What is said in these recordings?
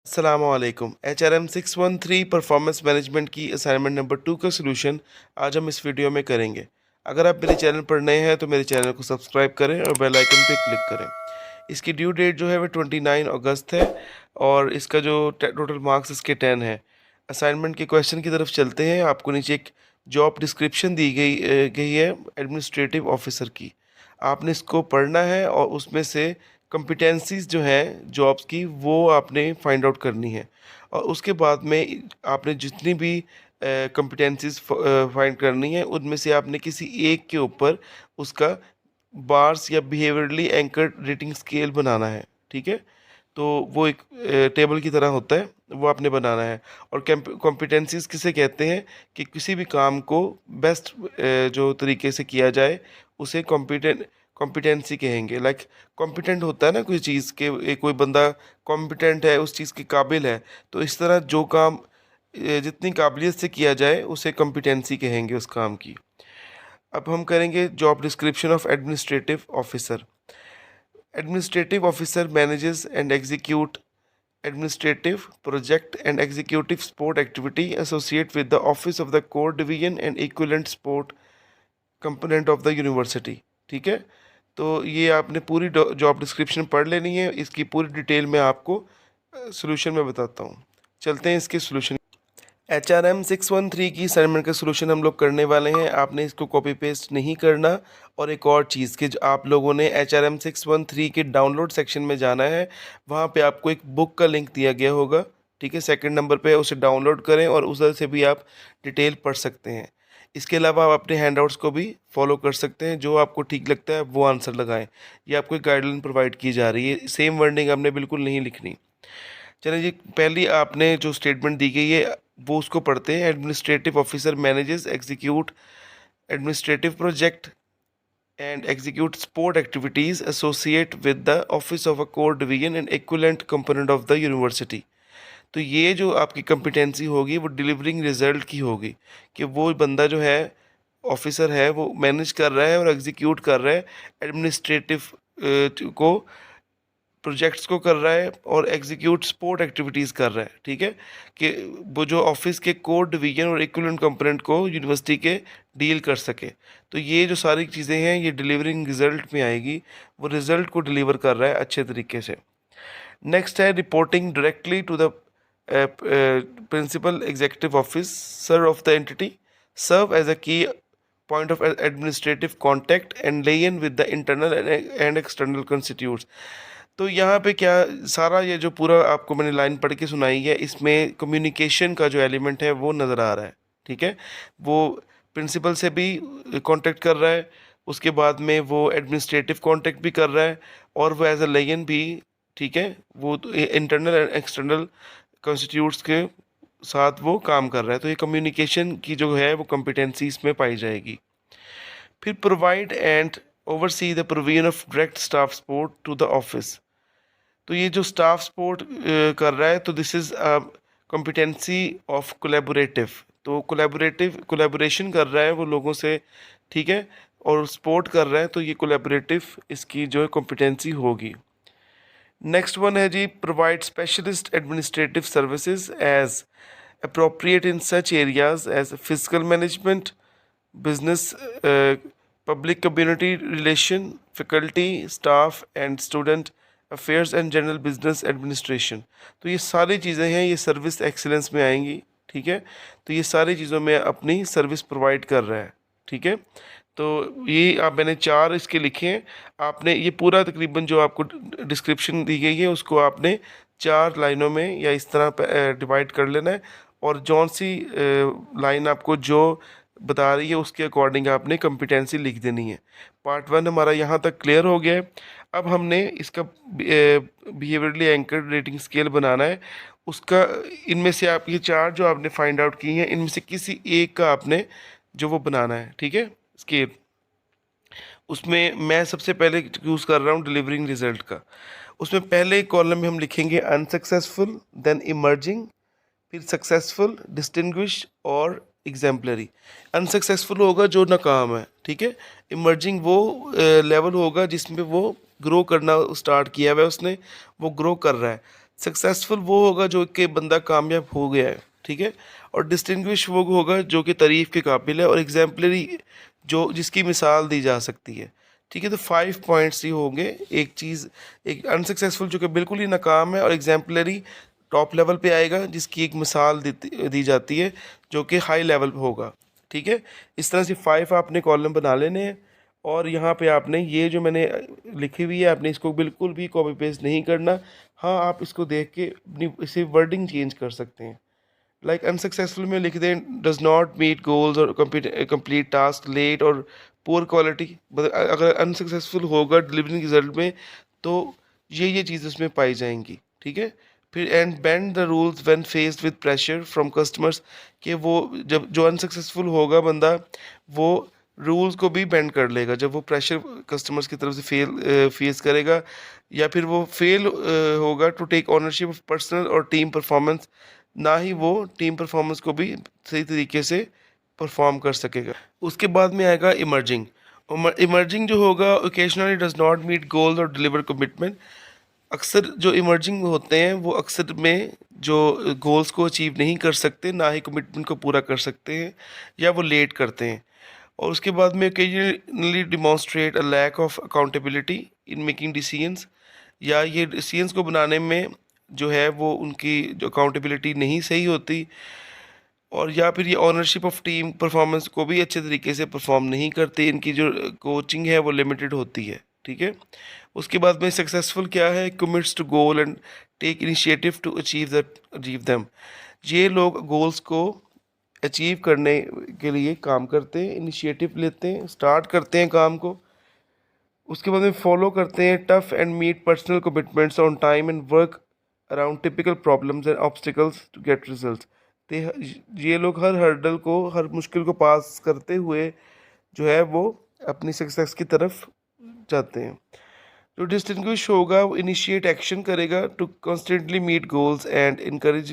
अस्सलामुअलैकुम। HRM 613 performance management की assignment number 2 का सलूशन आज हम इस वीडियो में करेंगे। अगर आप मेरे चैनल पर नए हैं तो मेरे चैनल को सब्सक्राइब करें और बेल आइकन पे क्लिक करें। इसकी ड्यू डेट जो है वो 29 अगस्त है और इसका जो टोटल मार्क्स इसके 10 है। असाइनमेंट के क्वेश्चन की तरफ चलते हैं। आपको नीचे एक जॉब डिस्क्रिप्शन दी गई है एडमिनिस्ट्रेटिव ऑफिसर की। आपने इसको पढ़ना है और उसमें से कॉम्पिटेंसीज़ जो हैं जॉब्स की वो आपने फाइंड आउट करनी है और उसके बाद में आपने जितनी भी कॉम्पिटेंसीज़ फाइंड करनी है उनमें से आपने किसी एक के ऊपर उसका बार्स या बिहेवियरली एंकर्ड रेटिंग स्केल बनाना है। ठीक है, तो वो एक टेबल की तरह होता है, वो आपने बनाना है। और कॉम्पिटेंसीज़ किसे कहते हैं कि किसी भी काम को बेस्ट जो तरीके से किया जाए उसे कॉम्पिटेंसी कहेंगे। लाइक कॉम्पिटेंट होता है ना कोई चीज़ के कोई बंदा कॉम्पिटेंट है, उस चीज़ के काबिल है, तो इस तरह जो काम जितनी काबिलियत से किया जाए उसे कॉम्पिटेंसी कहेंगे उस काम की। अब हम करेंगे job description of administrative officer. Administrative officer manages and execute administrative, project and executive support activity associated with the office of the core division and equivalent support component of the university। ठीक है, तो ये आपने पूरी job description पढ़ लेनी है। इसकी पूरी डिटेल में आपको सोल्यूशन में बताता हूँ। चलते हैं इसके सोल्यूशन। HRM 613 की असाइनमेंट का सोल्यूशन हम लोग करने वाले हैं। आपने इसको कॉपी पेस्ट नहीं करना। और एक और चीज़ कि आप लोगों ने HRM 613 के डाउनलोड सेक्शन में जाना है, वहाँ पे आपको एक बुक का लिंक दिया गया होगा। ठीक है, सेकंड नंबर पे उसे डाउनलोड करें और उधर से भी आप डिटेल पढ़ सकते हैं। इसके अलावा आप अपने हैंडआउट्स को भी फॉलो कर सकते हैं, जो आपको ठीक लगता है वो आंसर लगाएं। ये आपको एक गाइडलाइन प्रोवाइड की जा रही है, सेम वर्डिंग आपने बिल्कुल नहीं लिखनी। चलिए जी, पहली आपने जो स्टेटमेंट दी गई है वो उसको पढ़ते हैं। Administrative officer manages execute administrative project and execute sport activities associate with the office of a core division and equivalent component of the university. तो ये जो आपकी कंपिटेंसी होगी वो डिलीवरिंग रिजल्ट की होगी, कि वो बंदा जो है ऑफिसर है वो मैनेज कर रहा है और एग्जीक्यूट कर रहा है एडमिनिस्ट्रेटिव को, प्रोजेक्ट्स को कर रहा है और एग्जीक्यूट स्पोर्ट एक्टिविटीज़ कर रहा है। ठीक है, कि वो जो ऑफिस के कोर डिवीजन और इक्विवेलेंट कंपोनेंट को यूनिवर्सिटी के डील कर सके। तो ये जो सारी चीज़ें हैं ये डिलीवरिंग रिजल्ट में आएगी, वो रिजल्ट को डिलीवर कर रहा है अच्छे तरीके से। नेक्स्ट है reporting directly to the principal executive officer of the entity, serve as a key point of administrative contact and liaison with the internal and external constituents. तो यहाँ पे क्या सारा ये जो पूरा आपको मैंने लाइन पढ़ के सुनाई है, इसमें कम्युनिकेशन का जो एलिमेंट है वो नज़र आ रहा है। ठीक है, वो प्रिंसिपल से भी कांटेक्ट कर रहा है, उसके बाद में वो एडमिनिस्ट्रेटिव कांटेक्ट भी कर रहा है और वो एज अ लेगन भी। ठीक है, वो इंटरनल एंड एक्सटर्नल कॉन्स्टिट्यूट्स के साथ वो काम कर रहा है। तो ये कम्युनिकेशन की जो है वो कॉम्पिटेंसी इसमें पाई जाएगी। फिर provide and oversee the provision of direct staff support to the office. तो ये जो स्टाफ सपोर्ट कर रहा है, तो this is competency of collaborative. तो कोलैबोरेशन कर रहा है वो लोगों से। ठीक है, और सपोर्ट कर रहा है, तो ये कोलैबोरेटिव इसकी जो है कॉम्पिटेंसी होगी। नेक्स्ट वन है G, provide specialist administrative services as appropriate in such areas as physical management, business, public community relation, faculty, staff and student affairs and general business administration. तो ये सारी चीज़ें हैं, ये सर्विस एक्सीलेंस में आएंगी। ठीक है, तो ये सारी चीज़ों में अपनी सर्विस प्रोवाइड कर रहा है। ठीक है, तो ये आप मैंने 4 इसके लिखे हैं। आपने ये पूरा तकरीबन जो आपको डिस्क्रिप्शन दी गई है उसको आपने 4 लाइनों में या इस तरह डिवाइड कर लेना है और जौन सी लाइन आपको जो बता रही है उसके अकॉर्डिंग आपने कॉम्पिटेंसी लिख देनी है। पार्ट 1 हमारा यहाँ तक क्लियर हो गया है। अब हमने इसका बिहेवियरली एंकर्ड रेटिंग स्केल बनाना है। उसका इनमें से आप ये 4 जो आपने फाइंड आउट की हैं इनमें से किसी एक का आपने जो वो बनाना है। ठीक है, स्केल। उसमें मैं सबसे पहले यूज़ कर रहा हूँ डिलीवरिंग रिजल्ट का। उसमें पहले कॉलम में हम लिखेंगे अनसक्सेसफुल, देन इमर्जिंग, फिर सक्सेसफुल, डिस्टिंग्विश और एग्जाम्पलरी। अनसक्सेसफुल होगा जो नाकाम है, ठीक है। इमर्जिंग वो लेवल होगा जिसमें वो ग्रो करना स्टार्ट किया हुआ है उसने, वो ग्रो कर रहा है। सक्सेसफुल वो होगा जो कि बंदा कामयाब हो गया है, ठीक है। और डिस्टिंग्विश वो होगा जो कि तारीफ़ के काबिल है। और एग्जाम्पलरी जो जिसकी मिसाल दी जा सकती है, ठीक है। तो 5 पॉइंट्स ही होंगे। एक चीज़, एक अनसक्सेसफुल जो कि बिल्कुल ही नाकाम है, और एग्जाम्पलरी टॉप लेवल पे आएगा जिसकी एक मिसाल दी जाती है जो कि हाई लेवल पे होगा, ठीक है। इस तरह से 5 आपने कॉलम बना लेने हैं। और यहाँ पे आपने ये जो मैंने लिखी हुई है, आपने इसको बिल्कुल भी कॉपी पेस्ट नहीं करना। हाँ, आप इसको देख के अपनी इसे वर्डिंग चेंज कर सकते हैं। लाइक अनसक्सेसफुल में लिख दें डज नॉट मीट गोल्स और कंप्लीट टास्क लेट और पुअर क्वालिटी। अगर अनसक्सेसफुल होगा डिलीवरिंग रिजल्ट में तो ये चीज़ उसमें पाई जाएंगी, ठीक है। फिर and bend the rules when faced with pressure from customers, कि वो जब जो अनसक्सेसफुल होगा बंदा, वो रूल्स को भी बेंड कर लेगा जब वो प्रेशर कस्टमर्स की तरफ से फेस करेगा। या फिर वो फेल होगा to take ownership of personal और टीम परफॉर्मेंस, ना ही वो टीम परफॉर्मेंस को भी सही तरीके से परफॉर्म कर सकेगा। उसके बाद में आएगा इमर्जिंग। इमर्जिंग जो होगा occasionally does not meet goals और डिलीवर कमिटमेंट। अक्सर जो इमर्जिंग होते हैं वो अक्सर में जो गोल्स को अचीव नहीं कर सकते, ना ही कमिटमेंट को पूरा कर सकते हैं, या वो लेट करते हैं। और उसके बाद में occasionally demonstrate a lack of accountability in making decisions, या ये डिसीजंस को बनाने में जो है वो उनकी जो अकाउंटेबिलिटी नहीं सही होती। और या फिर ये ओनरशिप ऑफ टीम परफॉर्मेंस को भी अच्छे तरीके से परफॉर्म नहीं करते, इनकी जो कोचिंग है वो लिमिटेड होती है, ठीक है। उसके बाद में सक्सेसफुल क्या है, commits to goal and take initiative to achieve them. ये लोग गोल्स को अचीव करने के लिए काम करते हैं, इनिशिएटिव लेते हैं, स्टार्ट करते हैं काम को। उसके बाद में फॉलो करते हैं tough and meet personal commitments on time and work around typical problems and obstacles to get results. ते ये लोग हर हर्डल को, हर मुश्किल को पास करते हुए जो है वो अपनी सक्सेस की तरफ जाते हैं। जो डिस्टिंग्विश होगा वो इनिशिएट एक्शन करेगा to constantly meet goals and encourage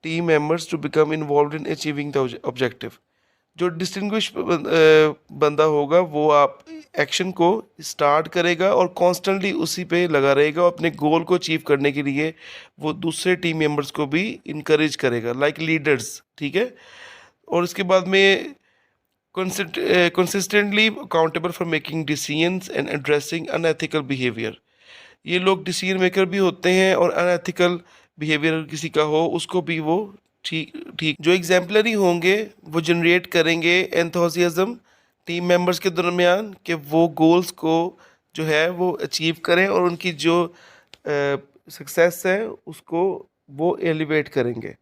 team members to become involved in achieving the objective. जो डिस्टिंग्विश बंदा होगा वो आप एक्शन को स्टार्ट करेगा और कॉन्स्टेंटली उसी पे लगा रहेगा, और अपने गोल को अचीव करने के लिए वो दूसरे टीम मेंबर्स को भी इनकरेज करेगा, लाइक लीडर्स, ठीक है। और इसके बाद में consistently accountable for making decisions and addressing unethical behaviour. ये लोग डिसीजन मेकर भी होते हैं, और अनएथिकल बिहेवियर किसी का हो उसको भी वो ठीक ठीक जो एग्जाम्पलरी होंगे वो जनरेट करेंगे एंथुसियाज्म टीम मेंबर्स के दरमियान, कि वो गोल्स को जो है वो अचीव करें और उनकी जो सक्सेस है उसको वो एलिवेट करेंगे।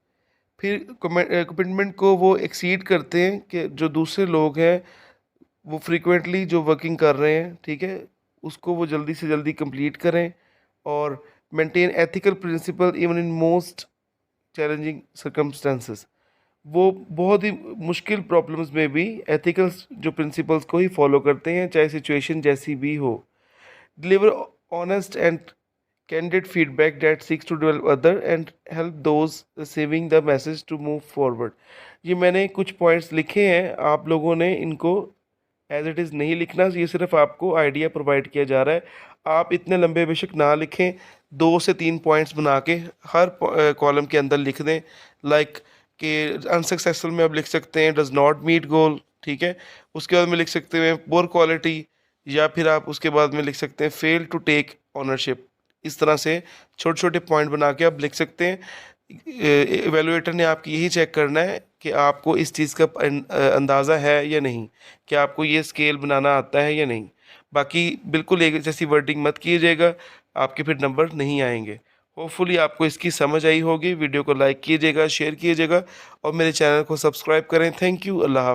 फिर कमिटमेंट को वो एक्सीड करते हैं, कि जो दूसरे लोग हैं वो फ्रीक्वेंटली जो वर्किंग कर रहे हैं, ठीक है, उसको वो जल्दी से जल्दी कंप्लीट करें। और maintain ethical principle even in most challenging circumstances. वो बहुत ही मुश्किल प्रॉब्लम्स में भी एथिकल जो प्रिंसिपल्स को ही फॉलो करते हैं, चाहे सिचुएशन जैसी भी हो। Deliver honest and candid feedback that seeks to develop other and help those receiving the message to move forward। ये मैंने कुछ पॉइंट्स लिखे हैं, आप लोगों ने इनको एज इट इज़ नहीं लिखना, ये सिर्फ आपको आइडिया प्रोवाइड किया जा रहा है। आप इतने लंबे बेशक ना लिखें, 2 से 3 पॉइंट्स बना के हर कॉलम के अंदर लिख दें। लाइक कि अनसक्सेसफुल में आप लिख सकते हैं डज नॉट मीट गोल, ठीक है। उसके बाद में लिख सकते हैं पुअर क्वालिटी, या फिर आप उसके बाद में लिख सकते हैं फेल टू टेक ऑनरशिप। इस तरह से छोटे छोटे पॉइंट बना के आप लिख सकते हैं। एवेलुएटर ने आपकी यही चेक करना है कि आपको इस चीज़ का अंदाज़ा है या नहीं, कि आपको ये स्केल बनाना आता है या नहीं। बाकी बिल्कुल एक जैसी वर्डिंग मत कीजिएगा, आपके फिर नंबर नहीं आएंगे। होपफुली आपको इसकी समझ आई होगी। वीडियो को लाइक कीजिएगा, शेयर कीजिएगा और मेरे चैनल को सब्सक्राइब करें। Thank you. अल्लाह।